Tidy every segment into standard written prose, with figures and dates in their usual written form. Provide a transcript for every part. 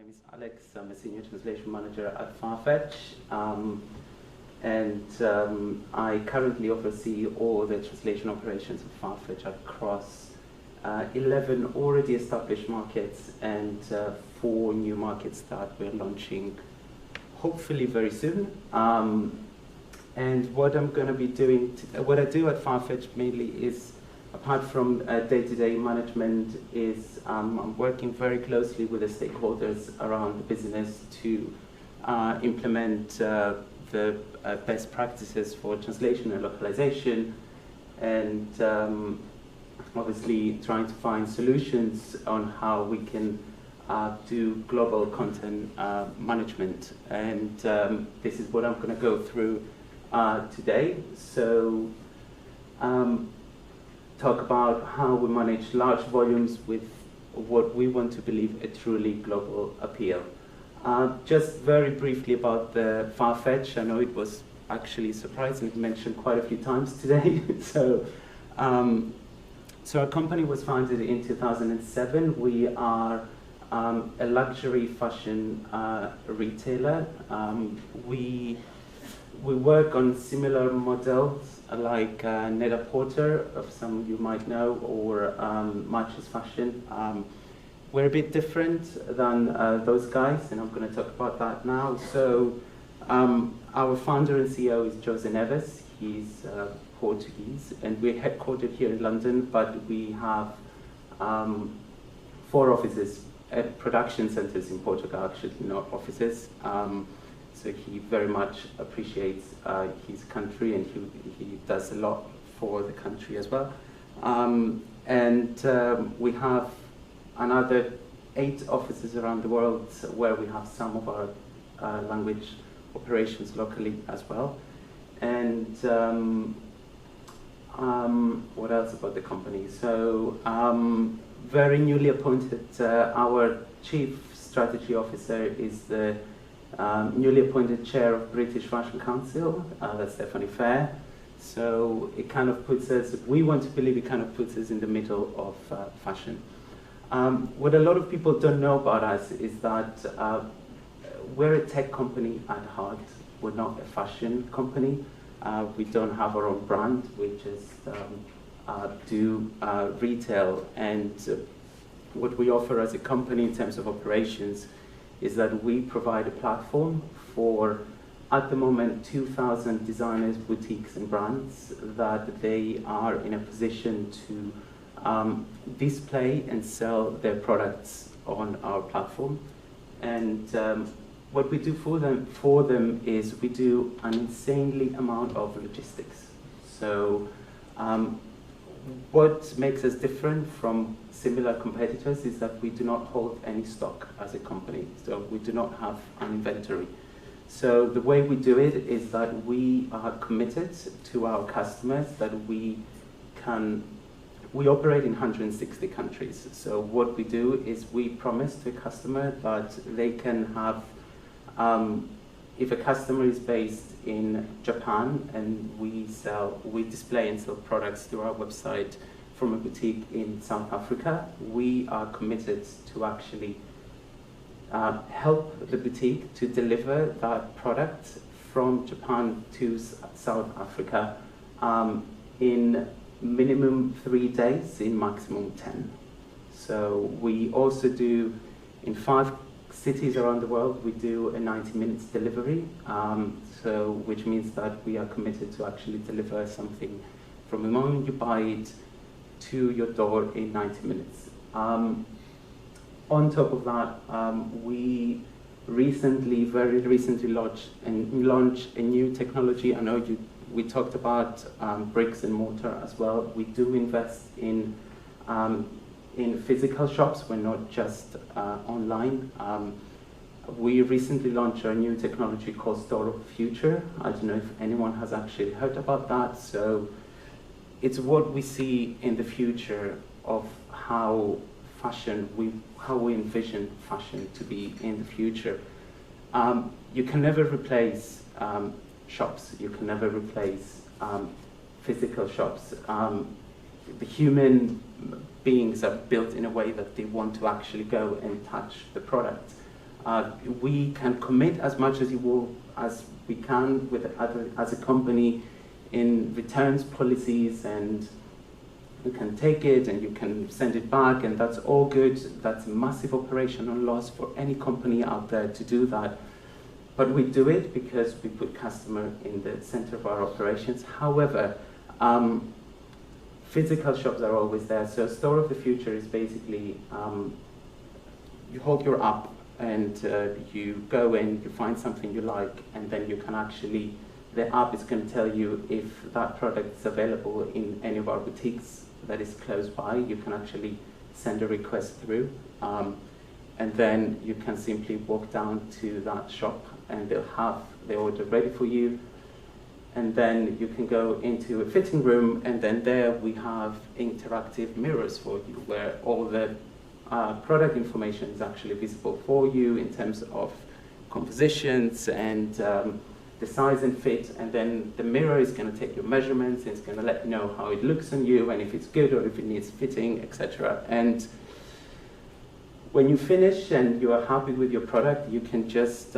name is Alex. I'm a senior translation manager at Farfetch, and I currently oversee all the translation operations of Farfetch across 11 already established markets and 4 new markets that we're launching hopefully very soon. And what I'm going to be doing, what I do at Farfetch mainly is, apart from day-to-day management, is I'm working very closely with the stakeholders around the business to implement the best practices for translation and localization, and obviously trying to find solutions on how we can do global content management. And this is what I'm going to go through today. So talk about how we manage large volumes with what we want to believe a truly global appeal. Just very briefly about the Farfetch. I know it was actually surprisingly mentioned quite a few times today. So our company was founded in 2007. We are a luxury fashion retailer. We work on similar models like Net-a-Porter, of some of you might know, or Matches Fashion. We're a bit different than those guys, and I'm going to talk about that now. So our founder and CEO is Jose Neves. He's Portuguese, and we're headquartered here in London, but we have 4 offices at production centers in Portugal, actually, not offices. So he very much appreciates his country, and he does a lot for the country as well. We have another 8 offices around the world where we have some of our language operations locally as well. And what else about the company? So very newly appointed, our chief strategy officer is the newly appointed chair of British Fashion Council, that's Stephanie Fair. So it kind of puts us, we want to believe it kind of puts us in the middle of fashion. What a lot of people don't know about us is that we're a tech company at heart. We're not a fashion company. We don't have our own brand. We just do retail. And what we offer as a company in terms of operations is that we provide a platform for, at the moment, 2,000 designers, boutiques, and brands that they are in a position to display and sell their products on our platform. And what we do for them is we do an insanely amount of logistics. So what makes us different from similar competitors is that we do not hold any stock as a company. So we do not have an inventory. So the way we do it is that we are committed to our customers that we operate in 160 countries. So what we do is we promise to a customer that they can have, if a customer is based in Japan and we display and sell products through our website from a boutique in South Africa, we are committed to actually help the boutique to deliver that product from Japan to South Africa in minimum 3 days, in maximum 10. So we also do, in 5 cities around the world, we do a 90 minutes delivery, which means that we are committed to actually deliver something from the moment you buy it to your door in 90 minutes. On top of that, we very recently launched a new technology. I know we talked about bricks and mortar as well. We do invest in physical shops. We're not just online. We recently launched a new technology called Store of the Future. I don't know if anyone has actually heard about that. So it's what we see in the future of how we envision fashion to be in the future. You can never replace shops. You can never replace physical shops. The human beings are built in a way that they want to actually go and touch the product. We can commit as much as we can as a company in returns policies, and you can take it and you can send it back, and that's all good. That's a massive operational loss for any company out there to do that. But we do it because we put customer in the center of our operations. However, physical shops are always there. So store of the future is basically, you hold your app and you go in, you find something you like, and then you can actually, the app is going to tell you if that product is available in any of our boutiques that is close by. You can actually send a request through, and then you can simply walk down to that shop and they'll have the order ready for you. And then you can go into a fitting room, and then there we have interactive mirrors for you where all the product information is actually visible for you in terms of compositions and the size and fit, and then the mirror is going to take your measurements, and it's going to let you know how it looks on you and if it's good or if it needs fitting, etc. And when you finish and you are happy with your product, you can just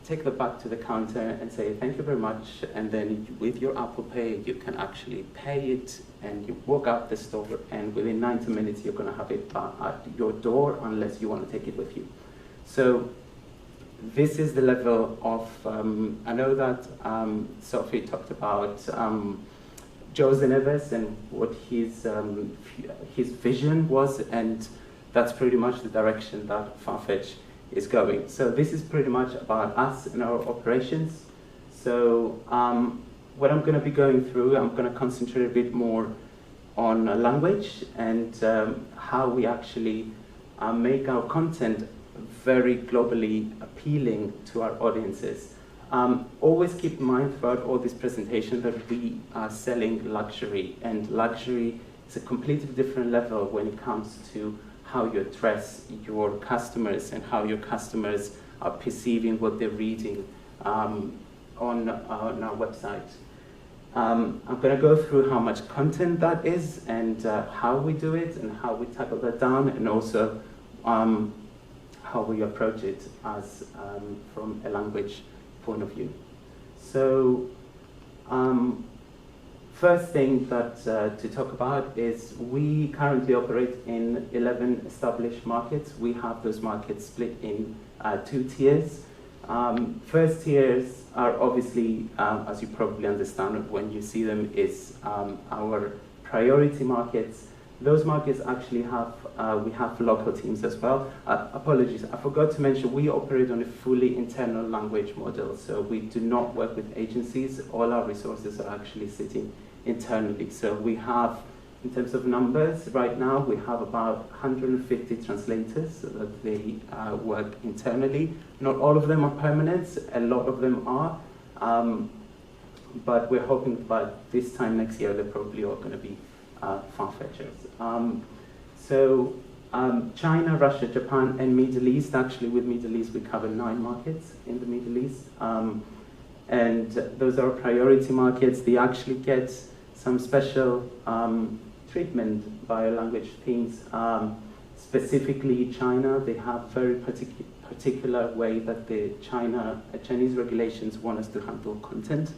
take that back to the counter and say thank you very much, and then with your Apple Pay you can actually pay it, and you walk out the store, and within 90 minutes you're going to have it at your door unless you want to take it with you. So this is the level of, I know that Sophie talked about Jose Neves and what his vision was, and that's pretty much the direction that Farfetch is going. So this is pretty much about us and our operations. So what I'm going to be going through, I'm going to concentrate a bit more on language and how we actually make our content very globally appealing to our audiences. Always keep in mind throughout all this presentation that we are selling luxury, and luxury is a completely different level when it comes to how you address your customers and how your customers are perceiving what they're reading on our website. I'm going to go through how much content that is, and how we do it, and how we tackle that down, and also how we approach it as from a language point of view. So first thing that to talk about is we currently operate in 11 established markets. We have those markets split in 2 tiers. First tiers are obviously, as you probably understand when you see them, is our priority markets. Those markets actually have, we have local teams as well. Apologies, I forgot to mention, we operate on a fully internal language model, so we do not work with agencies. All our resources are actually sitting internally. So we have, in terms of numbers, right now we have about 150 translators that they work internally. Not all of them are permanent, a lot of them are, but we're hoping by this time next year they're probably all going to be Farfetchers. China, Russia, Japan, and Middle East. Actually, with Middle East, we cover 9 markets in the Middle East. And those are priority markets. They actually get some special treatment by language teams. Specifically, China, they have very particular way that the Chinese regulations want us to handle content.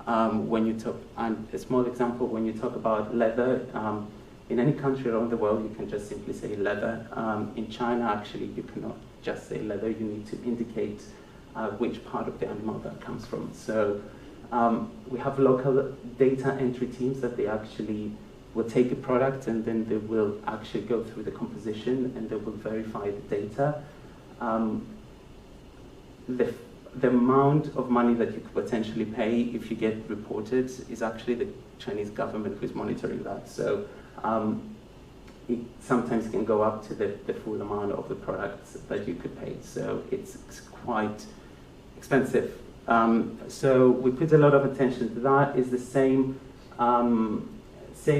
When you talk, and a small example, when you talk about leather, in any country around the world, you can just simply say leather. In China, actually, you cannot just say leather. You need to indicate which part of the animal that comes from. So we have local data entry teams that they actually will take a product, and then they will actually go through the composition and they will verify the data. The amount of money that you could potentially pay if you get reported is actually the Chinese government who's monitoring that. So it sometimes can go up to the full amount of the products that you could pay. So it's quite expensive. So we put a lot of attention to that. It's the same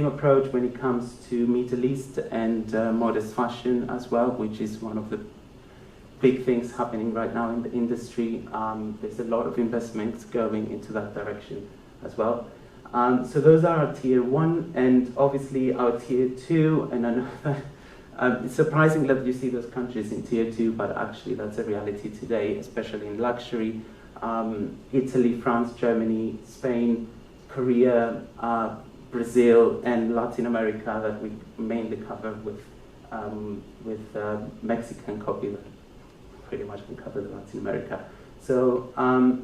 approach when it comes to Middle East and modest fashion as well, which is one of the big things happening right now in the industry. There's a lot of investments going into that direction as well. So those are our tier 1, and obviously our tier 2 and another It's surprising that you see those countries in tier 2, but actually that's a reality today, especially in luxury. Italy, France, Germany, Spain, Korea, Brazil, and Latin America that we mainly cover with Mexican copy that pretty much can cover the Latin America. So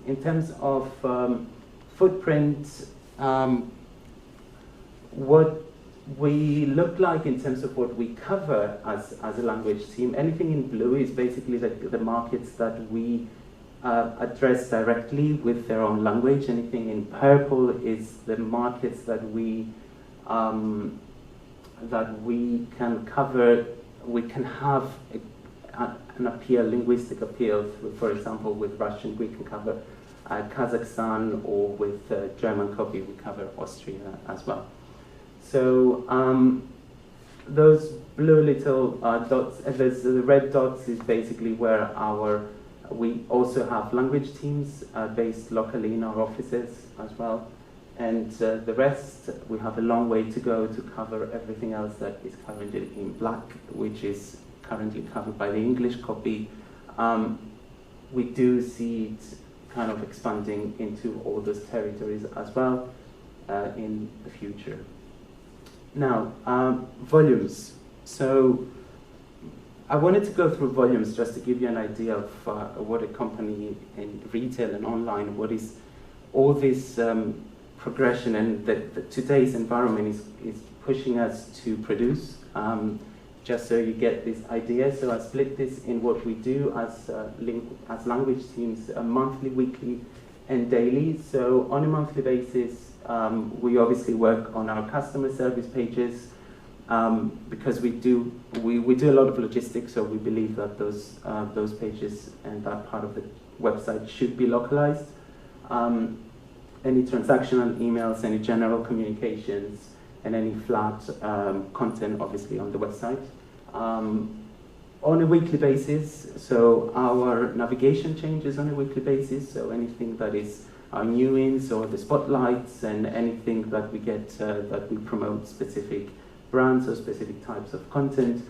in terms of footprint, what we look like in terms of what we cover as a language team, anything in blue is basically the markets that we address directly with their own language. Anything in purple is the markets that we can cover. We can have an appeal, linguistic appeal. For example, with Russian, we can cover Kazakhstan, or with German copy, we cover Austria as well. So those blue little dots, the red dots is basically where we also have language teams based locally in our offices as well. And the rest, we have a long way to go to cover everything else that is currently in black, which is currently covered by the English copy. We do see it kind of expanding into all those territories as well in the future. Now, volumes. So I wanted to go through volumes just to give you an idea of what a company in retail and online, what is all this progression, and today's environment is pushing us to produce, just so you get this idea. So I split this in what we do as language teams, monthly, weekly, and daily. So on a monthly basis, we obviously work on our customer service pages, because we do a lot of logistics, so we believe that those pages and that part of the website should be localized. Any transactional emails, any general communications, and any flat content, obviously, on the website. On a weekly basis, so our navigation changes on a weekly basis, so anything that is our new ins or the spotlights, and anything that we get that we promote specific brands or specific types of content.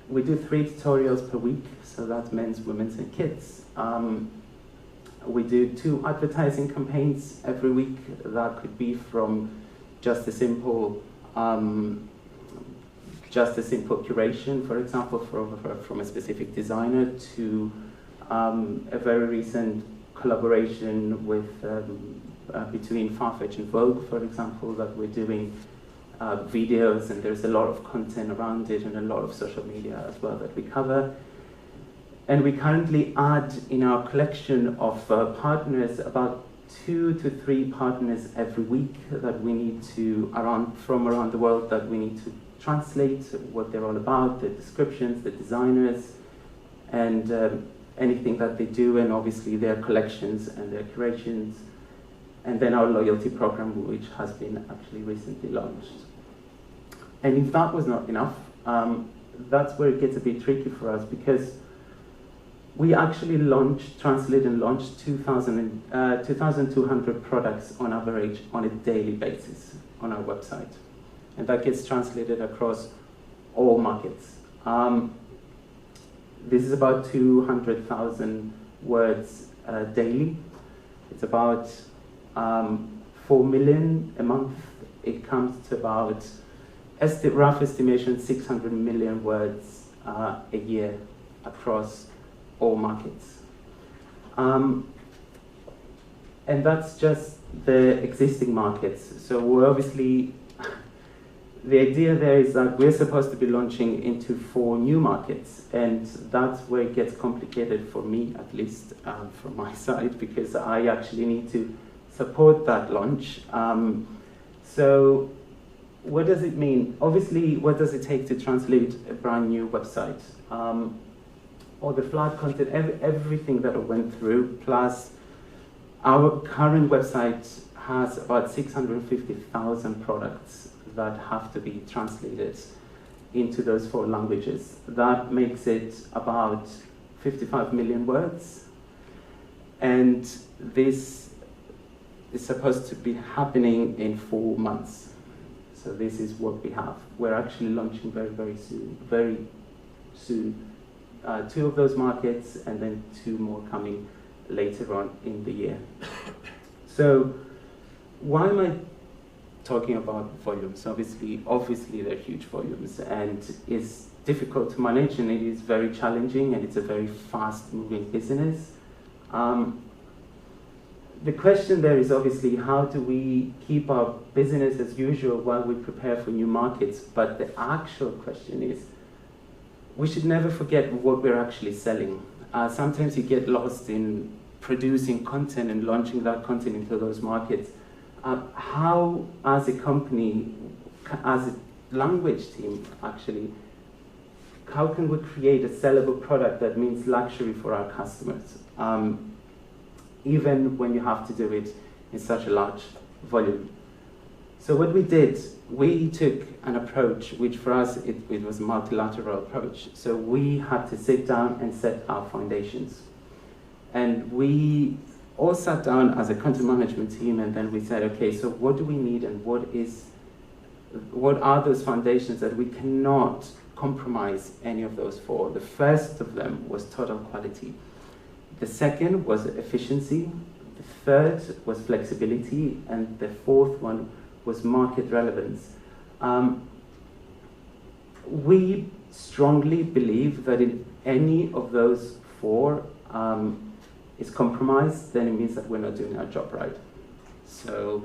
We do 3 tutorials per week, so that's men's, women's, and kids. We do 2 advertising campaigns every week. That could be from just a simple curation, for example, from a specific designer, to a very recent collaboration with between Farfetch and Vogue, for example, that we're doing videos, and there's a lot of content around it, and a lot of social media as well that we cover. And we currently add in our collection of partners about 2 to 3 partners every week that we need to, from around the world, that we need to translate what they're all about, the descriptions, the designers, and anything that they do, and obviously their collections and their curations. And then our loyalty program, which has been actually recently launched. And if that was not enough, that's where it gets a bit tricky for us, because we actually translate and launch 2,200 products on average on a daily basis on our website. And that gets translated across all markets. This is about 200,000 words daily. It's about 4 million a month. It comes to about, rough estimation, 600 million words a year across all markets. And that's just the existing markets. So we're obviously, the idea there is that we're supposed to be launching into 4 new markets, and that's where it gets complicated for me, at least from my side, because I actually need to support that launch. So what does it mean? Obviously, what does it take to translate a brand new website? All the flat content, everything that I went through, plus our current website has about 650,000 products that have to be translated into those 4 languages. That makes it about 55 million words. And this is supposed to be happening in 4 months. So this is what we have. We're actually launching very soon. 2 of those markets, and then 2 more coming later on in the year. So why am I talking about volumes? Obviously they're huge volumes, and it's difficult to manage, and it is very challenging, and it's a very fast-moving business. The question there is obviously, how do we keep our business as usual while we prepare for new markets? But the actual question is, we should never forget what we're actually selling. Sometimes you get lost in producing content and launching that content into those markets. How, as a company, as a language team, actually, how can we create a sellable product that means luxury for our customers, even when you have to do it in such a large volume? So what we did, we took an approach, which for us, it was a multilateral approach. So we had to sit down and set our foundations. And we all sat down as a content management team, and then we said, okay, so what do we need, and what are those foundations that we cannot compromise any of those 4? The first of them was total quality. The second was efficiency. The third was flexibility. And the 4th one was market relevance. We strongly believe that if any of those 4 is compromised, then it means that we're not doing our job right. So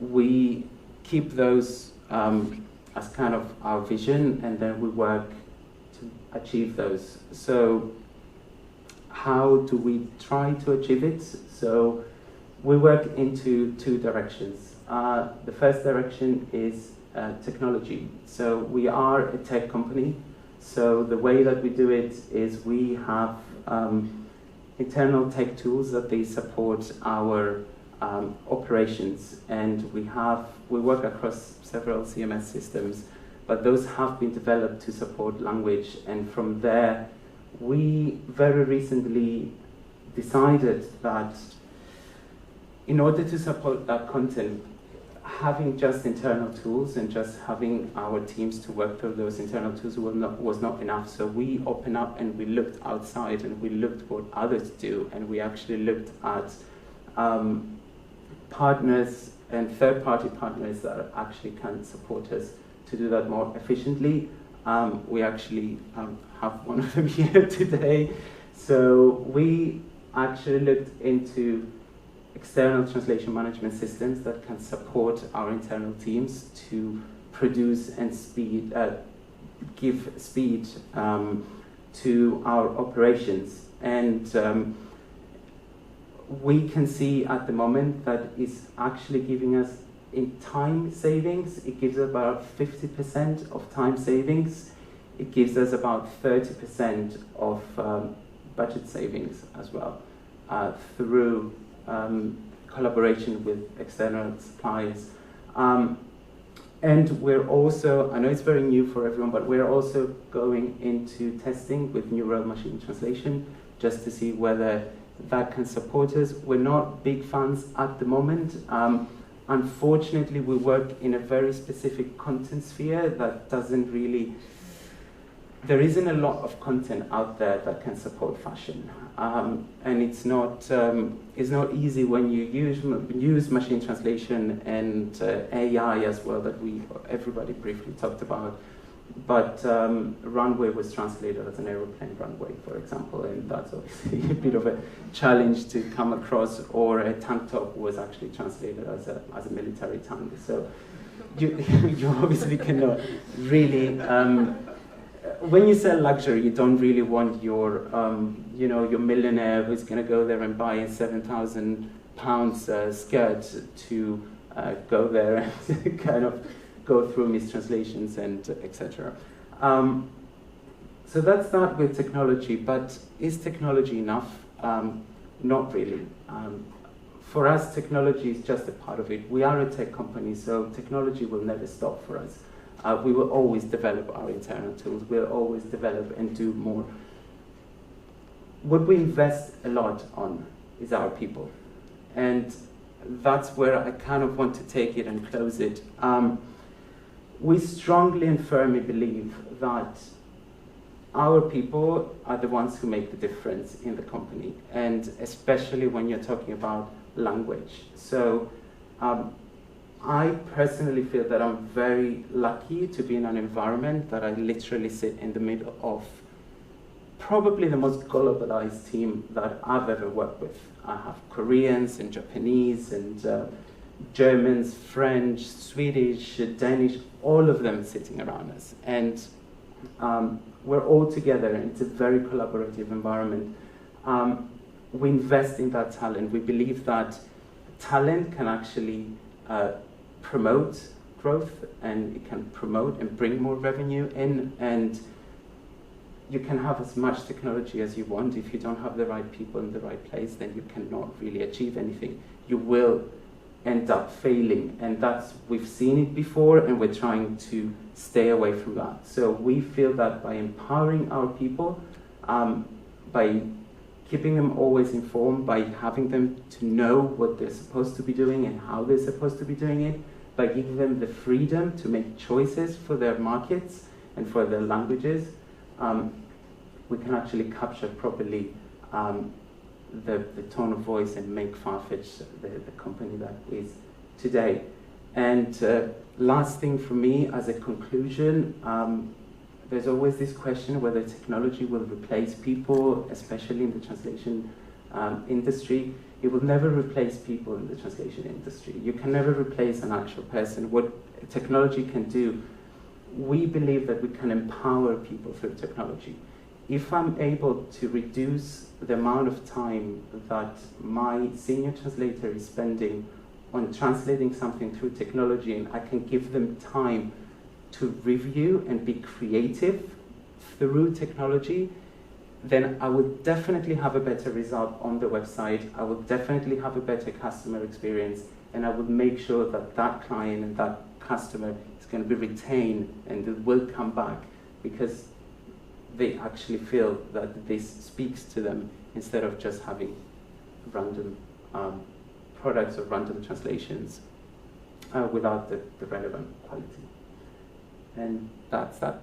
we keep those as kind of our vision, and then we work to achieve those. So how do we try to achieve it? So we work into 2 directions. The first direction is technology. So we are a tech company. So the way that we do it is we have internal tech tools that they support our operations, and we work across several CMS systems, but those have been developed to support language. And from there, we very recently decided that in order to support that content, having just internal tools and just having our teams to work through those internal tools was not enough. So we opened up and we looked outside, and we looked what others do, and we actually looked at partners and third-party partners that actually can support us to do that more efficiently. We actually have one of them here today. So we actually looked into external translation management systems that can support our internal teams to produce and give speed to our operations. And we can see at the moment that it's actually giving us, in time savings, it gives us about 50% of time savings. It gives us about 30% of budget savings as well, through collaboration with external suppliers. And we're also, I know it's very new for everyone, but we're also going into testing with neural machine translation just to see whether that can support us. We're not big fans at the moment. Unfortunately, we work in a very specific content sphere that doesn't really, there isn't a lot of content out there that can support fashion. And it's not easy when you use machine translation and AI as well, that everybody briefly talked about. But runway was translated as an aeroplane runway, for example, and that's obviously a bit of a challenge to come across. Or a tank top was actually translated as a military tank. So you obviously cannot really. When you sell luxury, you don't really want your your millionaire who's going to go there and buy a £7,000 skirt to go there and kind of go through mistranslations and etc. So that's that with technology, but is technology enough? Not really. For us, technology is just a part of it. We are a tech company, so technology will never stop for us. We will always develop our internal tools. We'll always develop and do more. What we invest a lot on is our people. And that's where I kind of want to take it and close it. we strongly and firmly believe that our people are the ones who make the difference in the company, and especially when you're talking about language. So I personally feel that I'm very lucky to be in an environment that I literally sit in the middle of probably the most globalized team that I've ever worked with. I have Koreans and Japanese and Germans, French, Swedish, Danish, all of them sitting around us. And we're all together, and it's a very collaborative environment. We invest in that talent. We believe that talent can actually promote growth, and it can promote and bring more revenue in, and you can have as much technology as you want. If you don't have the right people in the right place, then you cannot really achieve anything. You will end up failing, and we've seen it before, and we're trying to stay away from that. So we feel that by empowering our people, by keeping them always informed, by having them to know what they're supposed to be doing and how they're supposed to be doing it, by giving them the freedom to make choices for their markets and for their languages, we can actually capture properly the tone of voice and make Farfetch the company that is today. And last thing for me as a conclusion, there's always this question whether technology will replace people, especially in the translation industry. It will never replace people in the translation industry. You can never replace an actual person. What technology can do, we believe that we can empower people through technology. If I'm able to reduce the amount of time that my senior translator is spending on translating something through technology, and I can give them time to review and be creative through technology, then I would definitely have a better result on the website. I would definitely have a better customer experience, and I would make sure that that client and that customer is going to be retained and it will come back because they actually feel that this speaks to them instead of just having random products or random translations without the relevant quality. And that's that.